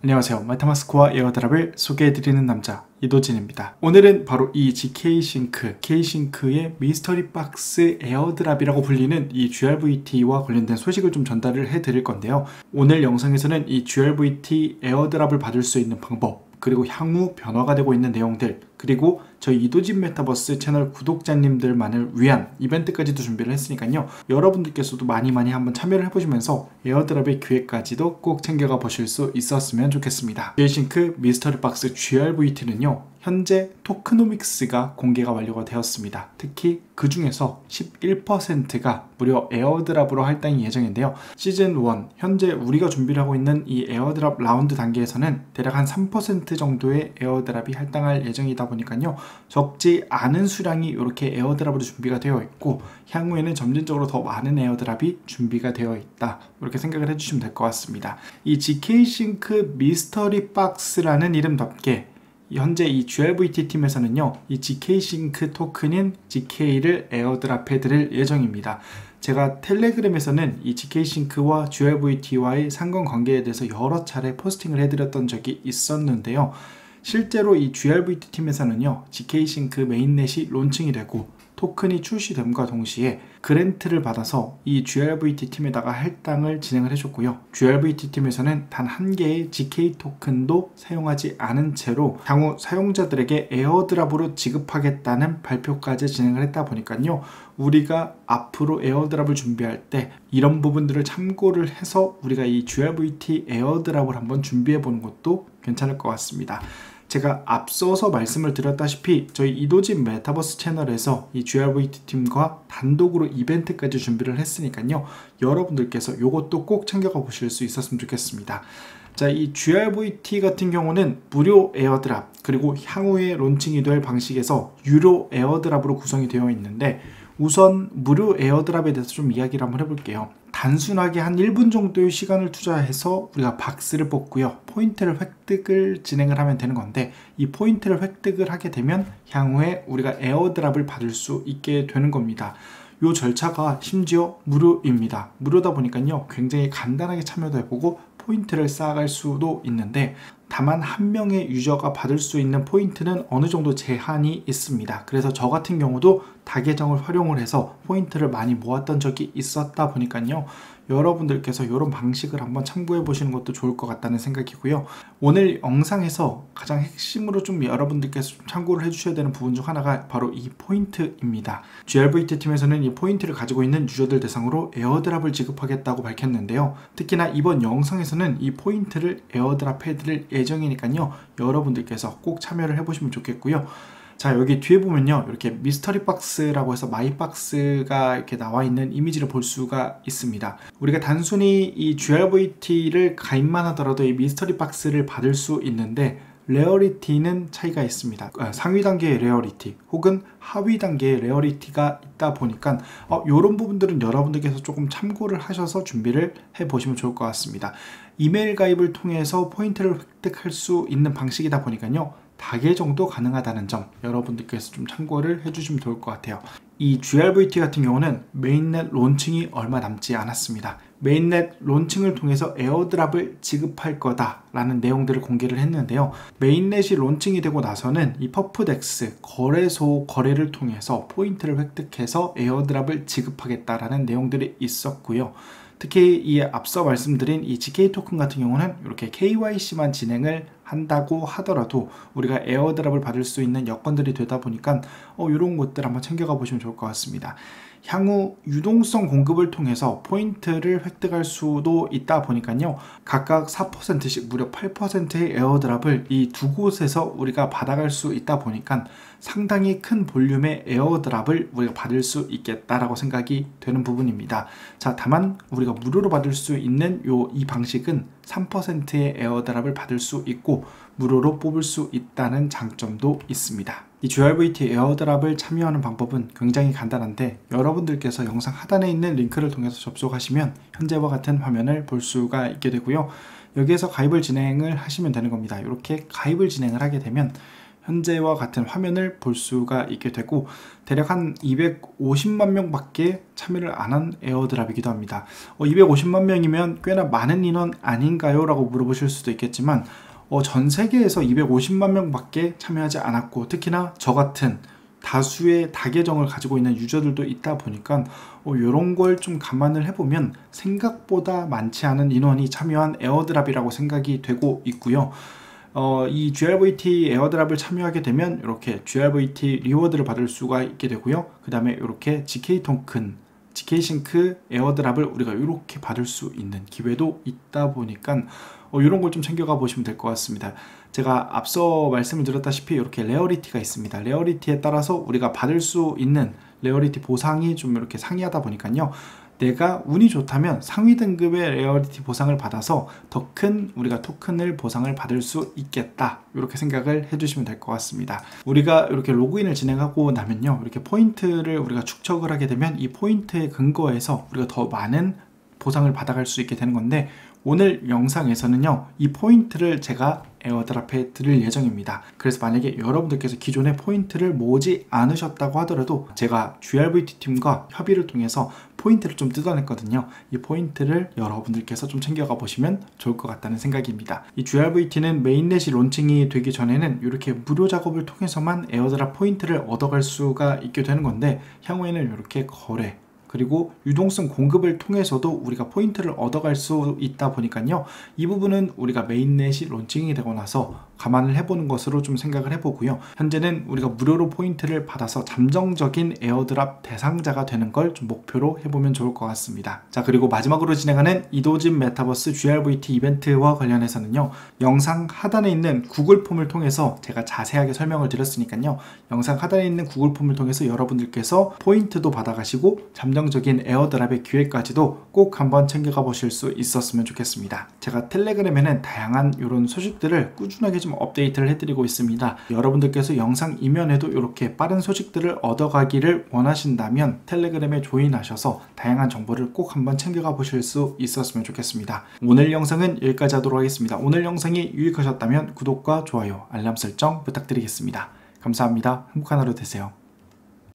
안녕하세요. 메타마스크와 에어드랍을 소개해드리는 남자 이도진입니다. 오늘은 바로 이 GK K싱크의 미스터리 박스 에어드랍이라고 불리는 이 GRVT와 관련된 소식을 좀 전달을 해드릴 건데요. 오늘 영상에서는 이 GRVT 에어드랍을 받을 수 있는 방법, 그리고 향후 변화가 되고 있는 내용들, 그리고 저희 이도진 메타버스 채널 구독자님들만을 위한 이벤트까지도 준비를 했으니까요. 여러분들께서도 많이 한번 참여를 해보시면서 에어드랍의 기회까지도 꼭 챙겨가 보실 수 있었으면 좋겠습니다. K싱크 미스터리 박스 GRVT는요, 현재 토크노믹스가 공개가 완료가 되었습니다. 특히 그 중에서 11%가 무려 에어드랍으로 할당이 예정인데요. 시즌1 현재 우리가 준비를 하고 있는 이 에어드랍 라운드 단계에서는 대략 한 3% 정도의 에어드랍이 할당할 예정이다 보니까요, 적지 않은 수량이 이렇게 에어드랍으로 준비가 되어 있고, 향후에는 점진적으로 더 많은 에어드랍이 준비가 되어 있다, 이렇게 생각을 해주시면 될 것 같습니다. 이 GK싱크 미스터리 박스라는 이름답게 현재 이 GRVT 팀에서는요, 이 GK싱크 토큰인 GK를 에어드랍 해드릴 예정입니다. 제가 텔레그램에서는 이 GK싱크와 GRVT와의 상관관계에 대해서 여러 차례 포스팅을 해드렸던 적이 있었는데요. 실제로 이 GRVT 팀에서는요, GK싱크 메인넷이 론칭이 되고 토큰이 출시됨과 동시에 그랜트를 받아서 이 GRVT 팀에다가 할당을 진행을 해줬고요. GRVT 팀에서는 단 한 개의 GK 토큰도 사용하지 않은 채로 향후 사용자들에게 에어드랍으로 지급하겠다는 발표까지 진행을 했다 보니까요, 우리가 앞으로 에어드랍을 준비할 때 이런 부분들을 참고를 해서 우리가 이 GRVT 에어드랍을 한번 준비해 보는 것도 괜찮을 것 같습니다. 제가 앞서서 말씀을 드렸다시피 저희 이도진 메타버스 채널에서 이 GRVT 팀과 단독으로 이벤트까지 준비를 했으니까요, 여러분들께서 이것도 꼭 챙겨가 보실 수 있었으면 좋겠습니다. 자, 이 GRVT 같은 경우는 무료 에어드랍, 그리고 향후에 론칭이 될 방식에서 유료 에어드랍으로 구성이 되어 있는데, 우선 무료 에어드랍에 대해서 좀 이야기를 한번 해볼게요. 단순하게 한 1분 정도의 시간을 투자해서 우리가 박스를 뽑고요, 포인트를 획득을 진행을 하면 되는 건데, 이 포인트를 획득을 하게 되면 향후에 우리가 에어드랍을 받을 수 있게 되는 겁니다. 이 절차가 심지어 무료입니다. 무료다 보니까요, 굉장히 간단하게 참여도 해보고 포인트를 쌓아갈 수도 있는데, 다만 한 명의 유저가 받을 수 있는 포인트는 어느 정도 제한이 있습니다. 그래서 저 같은 경우도 다계정을 활용을 해서 포인트를 많이 모았던 적이 있었다 보니까요, 여러분들께서 이런 방식을 한번 참고해 보시는 것도 좋을 것 같다는 생각이고요. 오늘 영상에서 가장 핵심으로 좀 여러분들께서 좀 참고를 해주셔야 되는 부분 중 하나가 바로 이 포인트입니다. GRVT 팀에서는 이 포인트를 가지고 있는 유저들 대상으로 에어드랍을 지급하겠다고 밝혔는데요. 특히나 이번 영상에서는 이 포인트를 에어드랍 해드릴 예정이니까요, 여러분들께서 꼭 참여를 해보시면 좋겠고요. 자, 여기 뒤에 보면요, 이렇게 미스터리 박스라고 해서 마이박스가 이렇게 나와 있는 이미지를 볼 수가 있습니다. 우리가 단순히 이 GRVT를 가입만 하더라도 이 미스터리 박스를 받을 수 있는데, 레어리티는 차이가 있습니다. 상위 단계의 레어리티 혹은 하위 단계의 레어리티가 있다 보니까 이런 부분들은 여러분들께서 조금 참고를 하셔서 준비를 해 보시면 좋을 것 같습니다. 이메일 가입을 통해서 포인트를 획득할 수 있는 방식이다 보니까요, 다계정도 가능하다는 점 여러분들께서 좀 참고를 해주시면 좋을 것 같아요. 이 GRVT 같은 경우는 메인넷 론칭이 얼마 남지 않았습니다. 메인넷 론칭을 통해서 에어드랍을 지급할 거다라는 내용들을 공개를 했는데요. 메인넷이 론칭이 되고 나서는 이 퍼프덱스 거래소 거래를 통해서 포인트를 획득해서 에어드랍을 지급하겠다라는 내용들이 있었고요. 특히 이 앞서 말씀드린 이 GK 토큰 같은 경우는 이렇게 KYC만 진행을 한다고 하더라도 우리가 에어드랍을 받을 수 있는 여건들이 되다 보니까 이런 것들 한번 챙겨가 보시면 좋을 것 같습니다. 향후 유동성 공급을 통해서 포인트를 획득할 수도 있다 보니까요, 각각 4%씩 무려 8%의 에어드랍을 이 두 곳에서 우리가 받아갈 수 있다 보니까 상당히 큰 볼륨의 에어드랍을 우리가 받을 수 있겠다라고 생각이 되는 부분입니다. 자, 다만 우리가 무료로 받을 수 있는 이 방식은 3%의 에어드랍을 받을 수 있고 무료로 뽑을 수 있다는 장점도 있습니다. 이 GRVT 에어드랍을 참여하는 방법은 굉장히 간단한데, 여러분들께서 영상 하단에 있는 링크를 통해서 접속하시면 현재와 같은 화면을 볼 수가 있게 되고요. 여기에서 가입을 진행을 하시면 되는 겁니다. 이렇게 가입을 진행을 하게 되면 현재와 같은 화면을 볼 수가 있게 되고, 대략 한 250만 명밖에 참여를 안 한 에어드랍이기도 합니다. 250만 명이면 꽤나 많은 인원 아닌가요? 라고 물어보실 수도 있겠지만 전 세계에서 250만 명밖에 참여하지 않았고, 특히나 저 같은 다수의 다계정을 가지고 있는 유저들도 있다 보니까 이런 걸 좀 감안을 해보면 생각보다 많지 않은 인원이 참여한 에어드랍이라고 생각이 되고 있고요. 이 GRVT 에어드랍을 참여하게 되면 이렇게 GRVT 리워드를 받을 수가 있게 되고요. 그 다음에 이렇게 GK 토큰, GK싱크 에어드랍을 우리가 이렇게 받을 수 있는 기회도 있다 보니까 이런 걸 좀 챙겨가 보시면 될 것 같습니다. 제가 앞서 말씀을 드렸다시피 이렇게 레어리티가 있습니다. 레어리티에 따라서 우리가 받을 수 있는 레어리티 보상이 좀 이렇게 상이하다 보니까요, 내가 운이 좋다면 상위 등급의 레어리티 보상을 받아서 더 큰 우리가 토큰을 보상을 받을 수 있겠다, 이렇게 생각을 해주시면 될 것 같습니다. 우리가 이렇게 로그인을 진행하고 나면요, 이렇게 포인트를 우리가 축적을 하게 되면 이 포인트에 근거해서 우리가 더 많은 보상을 받아갈 수 있게 되는 건데, 오늘 영상에서는요, 이 포인트를 제가 에어드랍해 드릴 예정입니다. 그래서 만약에 여러분들께서 기존에 포인트를 모으지 않으셨다고 하더라도 제가 GRVT 팀과 협의를 통해서 포인트를 좀 뜯어냈거든요. 이 포인트를 여러분들께서 좀 챙겨가 보시면 좋을 것 같다는 생각입니다. 이 GRVT는 메인넷이 론칭이 되기 전에는 이렇게 무료 작업을 통해서만 에어드랍 포인트를 얻어갈 수가 있게 되는 건데, 향후에는 이렇게 거래 그리고 유동성 공급을 통해서도 우리가 포인트를 얻어갈 수 있다 보니까요, 이 부분은 우리가 메인넷이 론칭이 되고 나서 감안을 해보는 것으로 좀 생각을 해보고요. 현재는 우리가 무료로 포인트를 받아서 잠정적인 에어드랍 대상자가 되는 걸 좀 목표로 해보면 좋을 것 같습니다. 자, 그리고 마지막으로 진행하는 이도진 메타버스 GRVT 이벤트와 관련해서는요, 영상 하단에 있는 구글 폼을 통해서 제가 자세하게 설명을 드렸으니까요, 영상 하단에 있는 구글 폼을 통해서 여러분들께서 포인트도 받아가시고 잠정적인 에어드랍의 기회까지도 꼭 한번 챙겨가 보실 수 있었으면 좋겠습니다. 제가 텔레그램에는 다양한 이런 소식들을 꾸준하게 좀 업데이트를 해드리고 있습니다. 여러분들께서 영상 이면에도 이렇게 빠른 소식들을 얻어가기를 원하신다면 텔레그램에 조인하셔서 다양한 정보를 꼭 한번 챙겨가 보실 수 있었으면 좋겠습니다. 오늘 영상은 여기까지 하도록 하겠습니다. 오늘 영상이 유익하셨다면 구독과 좋아요, 알람 설정 부탁드리겠습니다. 감사합니다. 행복한 하루 되세요.